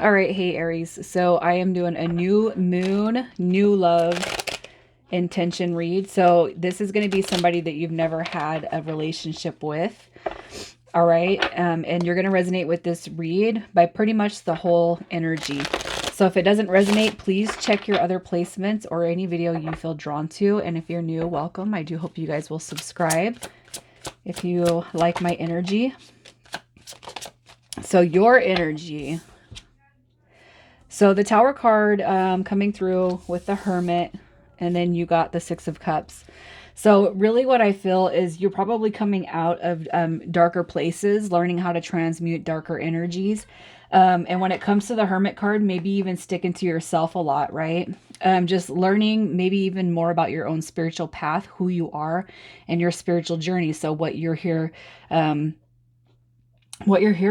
All right, hey Aries. So I am doing a new moon, new love intention read. So this is going to be somebody that you've never had a relationship with. All right. And you're going to resonate with this read by pretty much the whole energy. So if it doesn't resonate, please check your other placements or any video you feel drawn to. And if you're new, welcome. I do hope you guys will subscribe if you like my energy. So your energy. So the Tower card coming through with the Hermit, and then you got the Six of Cups. So really what I feel is you're probably coming out of darker places, learning how to transmute darker energies. And when it comes to the Hermit card, maybe even sticking to yourself a lot, right? Just learning maybe even more about your own spiritual path, who you are, and your spiritual journey. So what you're here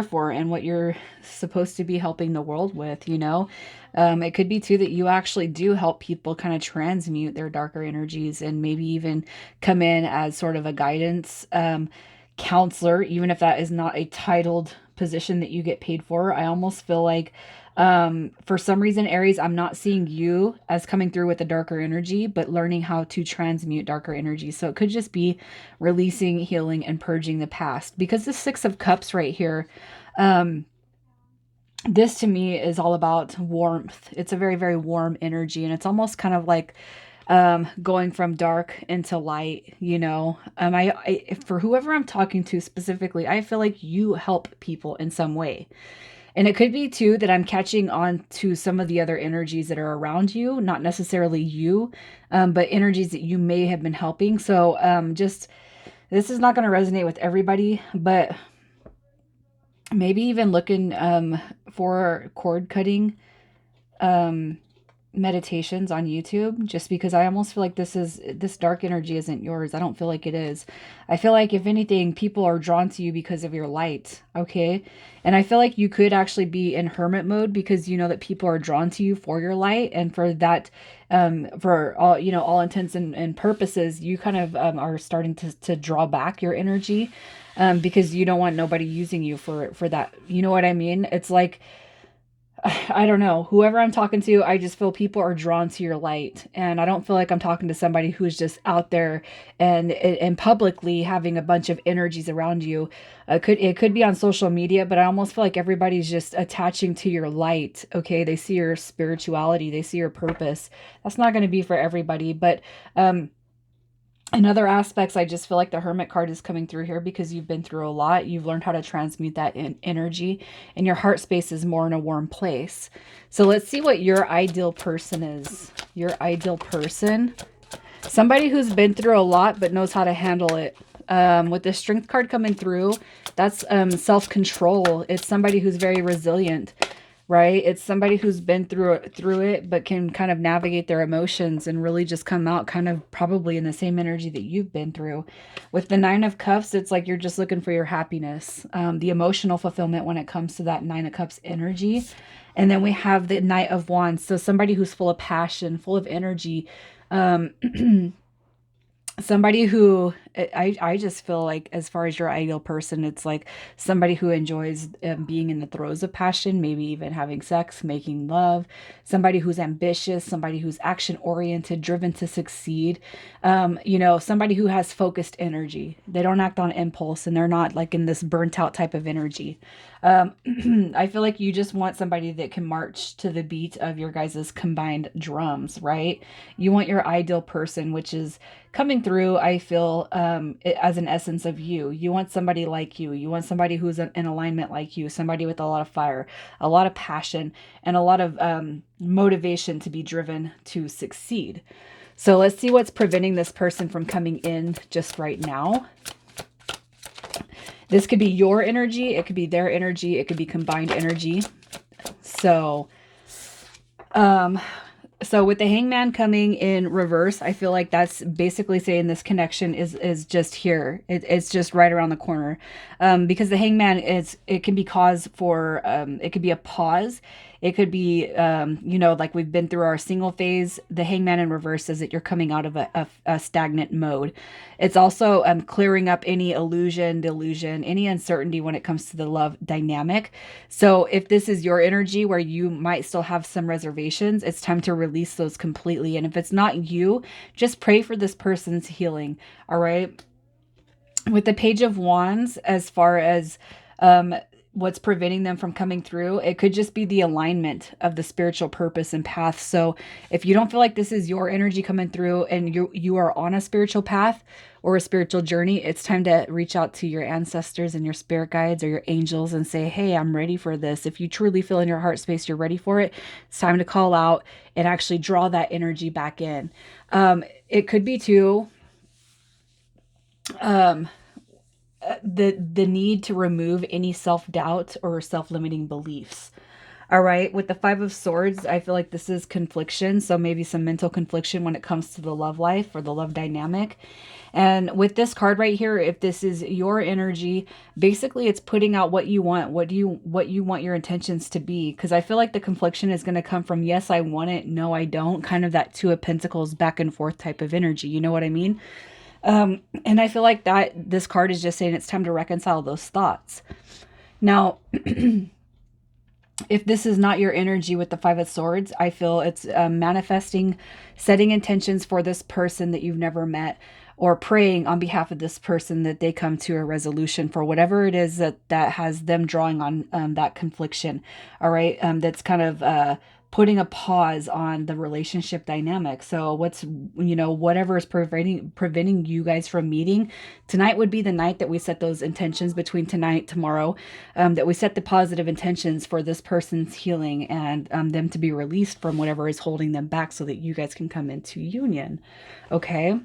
for and what you're supposed to be helping the world with, you know. It could be too that you actually do help people kind of transmute their darker energies and maybe even come in as sort of a guidance counselor, even if that is not a titled position that you get paid for. I almost feel like for some reason, Aries, I'm not seeing you as coming through with a darker energy, but learning how to transmute darker energy. So it could just be releasing, healing, and purging the past. Because the Six of Cups right here, this to me is all about warmth. It's a very, very warm energy, and it's almost kind of like going from dark into light, you know. For whoever I'm talking to specifically, I feel like you help people in some way. And it could be too that I'm catching on to some of the other energies that are around you, not necessarily you, but energies that you may have been helping. So just this is not going to resonate with everybody, but maybe even looking for cord cutting meditations on YouTube, just because I almost feel like this dark energy isn't yours. I don't feel like it is. I feel like if anything, people are drawn to you because of your light. Okay. And I feel like you could actually be in hermit mode because you know that people are drawn to you for your light, and for that, for all, you know, all intents and purposes, you kind of are starting to draw back your energy because you don't want nobody using you for that. You know what I mean? It's like, I don't know, whoever I'm talking to, I just feel people are drawn to your light. And I don't feel like I'm talking to somebody who's just out there and publicly having a bunch of energies around you. It could be on social media, but I almost feel like everybody's just attaching to your light. Okay, they see your spirituality, they see your purpose. That's not going to be for everybody, but in other aspects, I just feel like the Hermit card is coming through here because you've been through a lot. You've learned how to transmute that energy, and your heart space is more in a warm place. So let's see what your ideal person is. Your ideal person. Somebody who's been through a lot but knows how to handle it. With the Strength card coming through, that's self-control. It's somebody who's very resilient, right? It's somebody who's been through it, but can kind of navigate their emotions and really just come out kind of probably in the same energy that you've been through. With the Nine of Cups, it's like you're just looking for your happiness, the emotional fulfillment when it comes to that Nine of Cups energy. And then we have the Knight of Wands. So somebody who's full of passion, full of energy, um, somebody who I just feel like, as far as your ideal person, it's like somebody who enjoys being in the throes of passion, maybe even having sex, making love, somebody who's ambitious, somebody who's action oriented, driven to succeed, you know, somebody who has focused energy. They don't act on impulse, and they're not like in this burnt out type of energy. I feel like you just want somebody that can march to the beat of your guys' combined drums, right? You want your ideal person, which is coming through, I feel, as an essence of you. You want somebody like you. You want somebody who's in alignment like you, somebody with a lot of fire, a lot of passion, and a lot of motivation to be driven to succeed. So let's see what's preventing this person from coming in just right now. This could be your energy. It could be their energy. It could be combined energy. So, So with the hangman coming in reverse, I feel like that's basically saying this connection is just here. It's just right around the corner. Because the hangman it can be cause for it could be a pause. It could be like we've been through our single phase. The hangman in reverse says that you're coming out of a stagnant mode. It's also clearing up any illusion, delusion, any uncertainty when it comes to the love dynamic. So if this is your energy where you might still have some reservations, it's time to release those completely. And if it's not you, just pray for this person's healing. All right. With the Page of Wands, as far as um, what's preventing them from coming through, it could just be the alignment of the spiritual purpose and path. So if you don't feel like this is your energy coming through and you are on a spiritual path or a spiritual journey, it's time to reach out to your ancestors and your spirit guides or your angels and say, hey, I'm ready for this. If you truly feel in your heart space you're ready for it, it's time to call out and actually draw that energy back in. It could be too the need to remove any self-doubt or self-limiting beliefs. All right, with the Five of Swords, I feel like this is confliction, so maybe some mental confliction when it comes to the love life or the love dynamic. And with this card right here, if this is your energy, basically it's putting out what you want. What you want your intentions to be? Because I feel like the confliction is going to come from yes, I want it, no, I don't, kind of that Two of Pentacles back and forth type of energy. You know what I mean? And I feel like that this card is just saying it's time to reconcile those thoughts. Now, if this is not your energy with the Five of Swords, I feel it's manifesting, setting intentions for this person that you've never met, or praying on behalf of this person that they come to a resolution for whatever it is that has them drawing on that confliction. All right. That's kind of putting a pause on the relationship dynamic. So whatever is preventing you guys from meeting, tonight would be the night that we set those intentions between tonight, tomorrow, that we set the positive intentions for this person's healing and them to be released from whatever is holding them back so that you guys can come into union. Okay.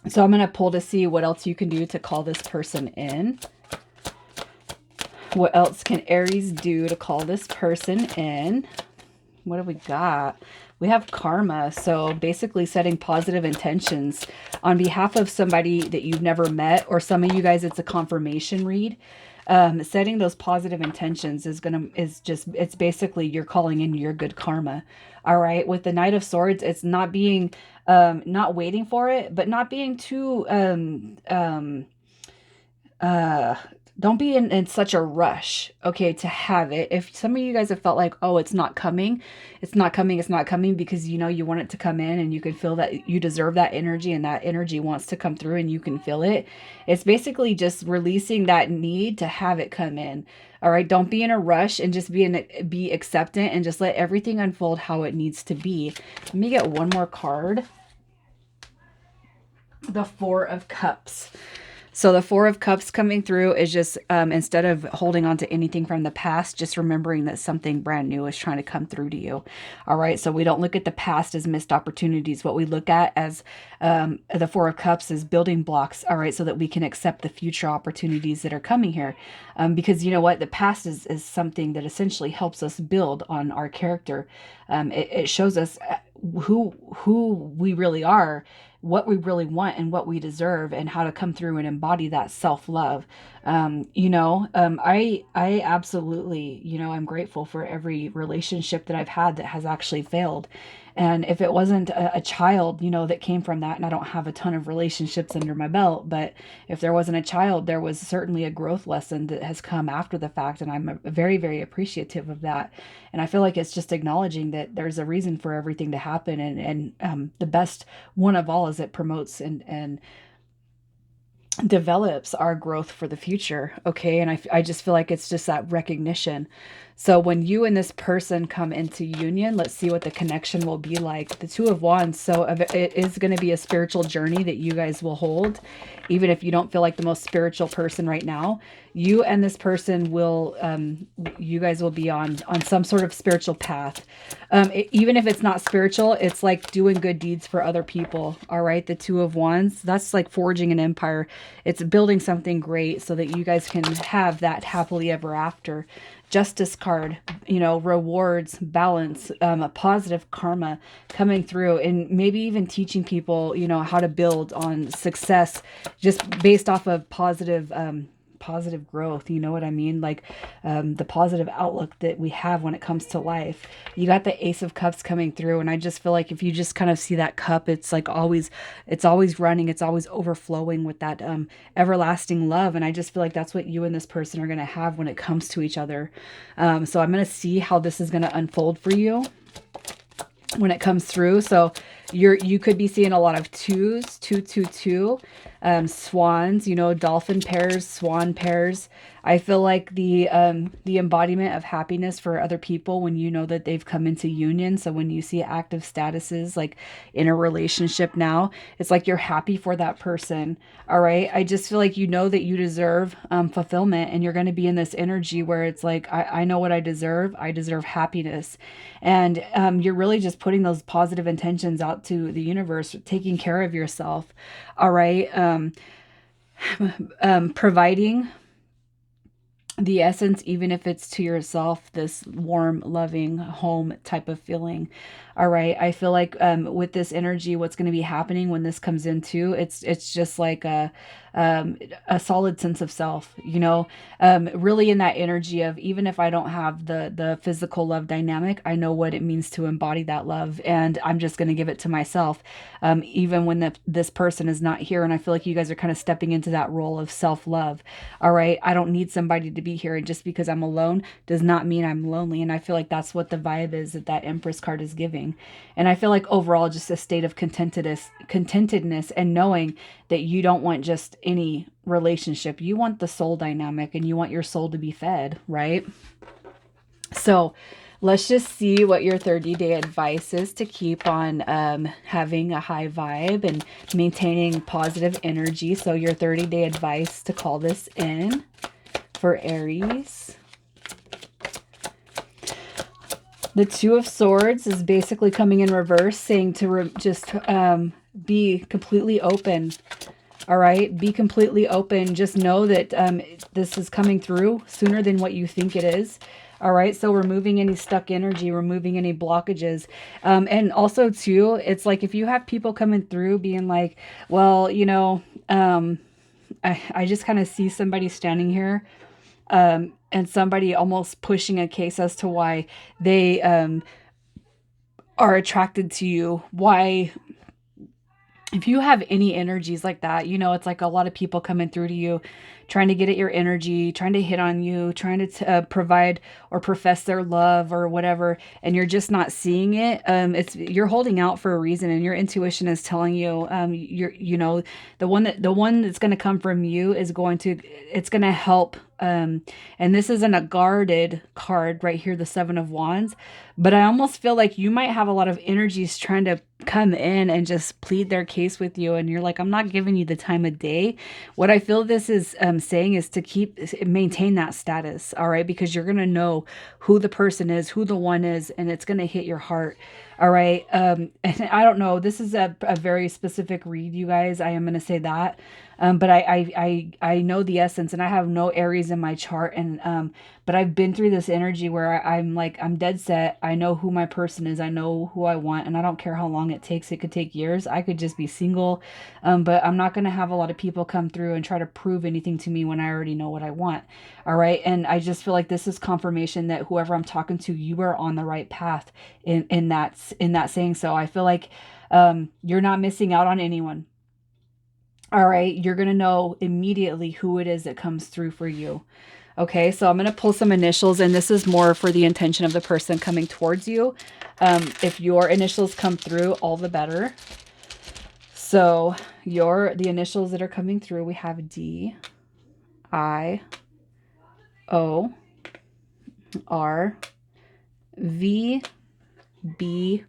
So I'm going to pull to see what else you can do to call this person in. What else can Aries do to call this person in? What have we got? We have karma. So basically setting positive intentions on behalf of somebody that you've never met, or some of you guys, it's a confirmation read. Setting those positive intentions it's basically you're calling in your good karma. All right. With the Knight of Swords, it's not being, not waiting for it, but not being too, don't be in such a rush, okay, to have it. If some of you guys have felt like, oh, it's not coming, it's not coming, it's not coming, because you want it to come in and you can feel that you deserve that energy and that energy wants to come through and you can feel it. It's basically just releasing that need to have it come in. All right, don't be in a rush and just be acceptant and just let everything unfold how it needs to be. Let me get one more card. The Four of Cups. So the Four of Cups coming through is just, instead of holding on to anything from the past, just remembering that something brand new is trying to come through to you. All right. So we don't look at the past as missed opportunities. What we look at as the Four of Cups is building blocks. All right. So that we can accept the future opportunities that are coming here. Because you know what? The past is something that essentially helps us build on our character. It shows us who we really are, what we really want and what we deserve, and how to come through and embody that self-love. I absolutely, I'm grateful for every relationship that I've had that has actually failed. And if it wasn't a child, that came from that, and I don't have a ton of relationships under my belt, but if there wasn't a child, there was certainly a growth lesson that has come after the fact. And I'm very, very appreciative of that. And I feel like it's just acknowledging that there's a reason for everything to happen. And the best one of all is it promotes and develops our growth for the future. Okay. And I just feel like it's just that recognition. So when you and this person come into union, let's see what the connection will be like. The Two of Wands. So it is going to be a spiritual journey that you guys will hold. Even if you don't feel like the most spiritual person right now, you and this person will, you guys will be on some sort of spiritual path. Even if it's not spiritual, it's like doing good deeds for other people. All right. The Two of Wands, that's like forging an empire. It's building something great so that you guys can have that happily ever after. justice card, you know, rewards, balance, a positive karma coming through, and maybe even teaching people, you know, how to build on success just based off of positive growth. You know what I mean? Like the positive outlook that we have when it comes to life. You got the Ace of Cups coming through, and I just feel like if you just kind of see that cup, it's like always, it's always running, it's always overflowing with that everlasting love. And I just feel like that's what you and this person are going to have when it comes to each other. So I'm going to see how this is going to unfold for you when it comes through. So you could be seeing a lot of twos, 222, swans, you know, dolphin pairs, swan pairs. I feel like the embodiment of happiness for other people when you know that they've come into union. So when you see active statuses like in a relationship now, it's like you're happy for that person. All right. I just feel like you know that you deserve fulfillment, and you're going to be in this energy where it's like, I know what I deserve. I deserve happiness. And you're really just putting those positive intentions out to the universe, taking care of yourself. All right. Providing the essence, even if it's to yourself, this warm, loving home type of feeling. All right. I feel like with this energy, what's going to be happening when this comes into, it's just like a solid sense of self, you know, really in that energy of, even if I don't have the physical love dynamic, I know what it means to embody that love, and I'm just going to give it to myself, even when this person is not here. And I feel like you guys are kind of stepping into that role of self-love. All right. I don't need somebody to be here. And just because I'm alone does not mean I'm lonely. And I feel like that's what the vibe is that Empress card is giving. And I feel like overall, just a state of contentedness, and knowing that you don't want just any relationship. You want the soul dynamic, and you want your soul to be fed, right? So let's just see what your 30-day advice is to keep on having a high vibe and maintaining positive energy. So your 30-day advice to call this in for Aries. The Two of Swords is basically coming in reverse, saying to just be completely open. All right. Be completely open. Just know that this is coming through sooner than what you think it is. All right. So removing any stuck energy, removing any blockages. And also too, it's like if you have people coming through being like, well, you know, I just kind of see somebody standing here, and somebody almost pushing a case as to why they are attracted to you. Why, if you have any energies like that, you know, it's like a lot of people coming through to you, trying to get at your energy, trying to hit on you, trying to provide or profess their love or whatever, and you're just not seeing it. You're holding out for a reason, and your intuition is telling you, you know, the one that's going to come from you is it's going to help. And this isn't a guarded card right here, the Seven of Wands, but I almost feel like you might have a lot of energies trying to come in and just plead their case with you. And you're like, I'm not giving you the time of day. What I feel this is saying is to maintain that status. All right. Because you're going to know who the person is, who the one is, and it's going to hit your heart. All right. And I don't know. This is a very specific read, you guys. I am going to say that. But I know the essence, and I have no Aries in my chart. And, but I've been through this energy where I'm like, I'm dead set. I know who my person is. I know who I want, and I don't care how long it takes. It could take years. I could just be single. But I'm not going to have a lot of people come through and try to prove anything to me when I already know what I want. All right. And I just feel like this is confirmation that whoever I'm talking to, you are on the right path in that saying. So I feel like, you're not missing out on anyone. All right, you're going to know immediately who it is that comes through for you. Okay, so I'm going to pull some initials, and this is more for the intention of the person coming towards you. If your initials come through, all the better. So the initials that are coming through, we have D, I, O, R, V, B,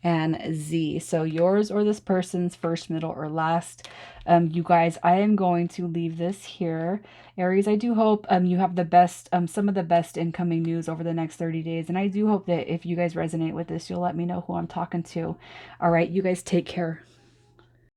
and Z. So yours or this person's first, middle, or last. You guys, I am going to leave this here. Aries, I do hope you have the best, some of the best incoming news over the next 30 days. And I do hope that if you guys resonate with this, you'll let me know who I'm talking to. All right, you guys take care.